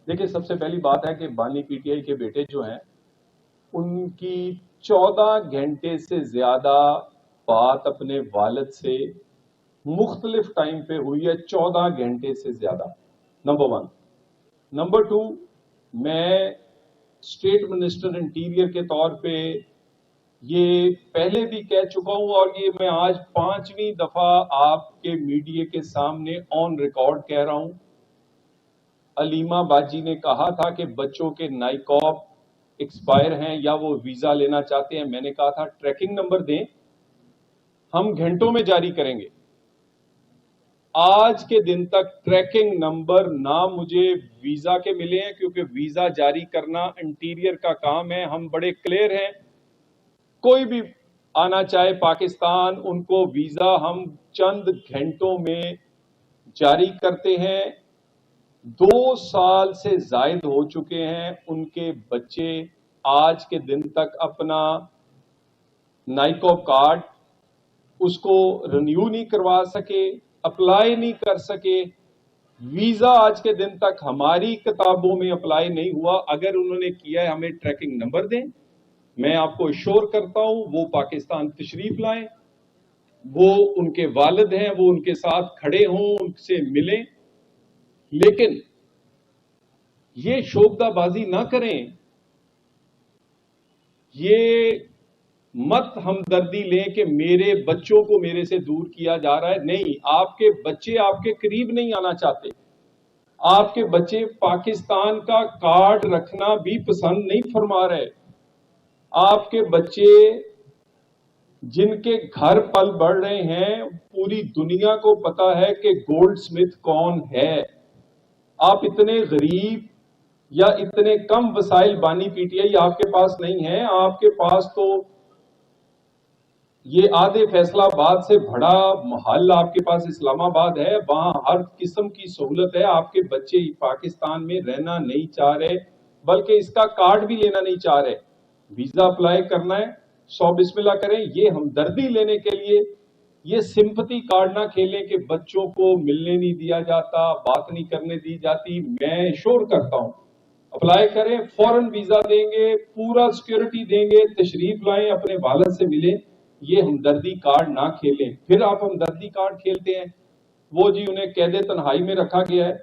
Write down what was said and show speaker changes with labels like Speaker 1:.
Speaker 1: دیکھیں، سب سے پہلی بات ہے کہ بانی پی ٹی آئی کے بیٹے جو ہیں ان کی 14 گھنٹے سے زیادہ بات اپنے والد سے مختلف ٹائم پہ ہوئی ہے، 14 گھنٹے سے زیادہ، نمبر 1۔ نمبر 2، میں اسٹیٹ منسٹر انٹیریئر کے طور پہ یہ پہلے بھی کہہ چکا ہوں، اور یہ میں آج 5ویں دفعہ آپ کے میڈیا کے سامنے آن ریکارڈ کہہ رہا ہوں۔ علیمہ باجی نے کہا تھا کہ بچوں کے نائکاپ ایکسپائر ہیں یا وہ ویزا لینا چاہتے ہیں، میں نے کہا تھا ٹریکنگ نمبر دیں، ہم گھنٹوں میں جاری کریں گے۔ آج کے دن تک ٹریکنگ نمبر نہ مجھے ویزا کے ملے ہیں، کیونکہ ویزا جاری کرنا انٹیریئر کا کام ہے۔ ہم بڑے کلیئر ہیں، کوئی بھی آنا چاہے پاکستان، ان کو ویزا ہم چند گھنٹوں میں جاری کرتے ہیں۔ 2 سال سے زائد ہو چکے ہیں، ان کے بچے آج کے دن تک اپنا نائکاپ کارڈ اس کو رینیو نہیں کروا سکے، اپلائی نہیں کر سکے۔ ویزا آج کے دن تک ہماری کتابوں میں اپلائی نہیں ہوا۔ اگر انہوں نے کیا ہے ہمیں ٹریکنگ نمبر دیں، میں آپ کو اشور کرتا ہوں وہ پاکستان تشریف لائیں، وہ ان کے والد ہیں، وہ ان کے ساتھ کھڑے ہوں، ان سے ملیں، لیکن یہ شوبدہ بازی نہ کریں، یہ مت ہمدردی لیں کہ میرے بچوں کو میرے سے دور کیا جا رہا ہے۔ نہیں، آپ کے بچے آپ کے قریب نہیں آنا چاہتے، آپ کے بچے پاکستان کا کارڈ رکھنا بھی پسند نہیں فرما رہے۔ آپ کے بچے جن کے گھر پل بڑھ رہے ہیں، پوری دنیا کو پتا ہے کہ گولڈ سمتھ کون ہے۔ آپ اتنے غریب یا اتنے کم وسائل بانی پی ٹی آئی آپ کے پاس نہیں ہے۔ آپ کے پاس تو یہ آدھے فیصلہ آباد سے بڑا محل آپ کے پاس اسلام آباد ہے، وہاں ہر قسم کی سہولت ہے۔ آپ کے بچے پاکستان میں رہنا نہیں چاہ رہے، بلکہ اس کا کارڈ بھی لینا نہیں چاہ رہے۔ ویزا اپلائی کرنا ہے، 100 بسم اللہ کریں۔ یہ ہمدردی لینے کے لیے یہ سمپتی کارڈ نہ کھیلیں کہ بچوں کو ملنے نہیں دیا جاتا، بات نہیں کرنے دی جاتی۔ میں شور کرتا ہوں، اپلائی کریں، فوراً ویزا دیں گے، پورا سیکورٹی دیں گے، تشریف لائیں، اپنے والد سے ملیں۔ یہ ہمدردی کارڈ نہ کھیلیں۔ پھر آپ ہمدردی کارڈ کھیلتے ہیں، وہ جی انہیں قید تنہائی میں رکھا گیا ہے۔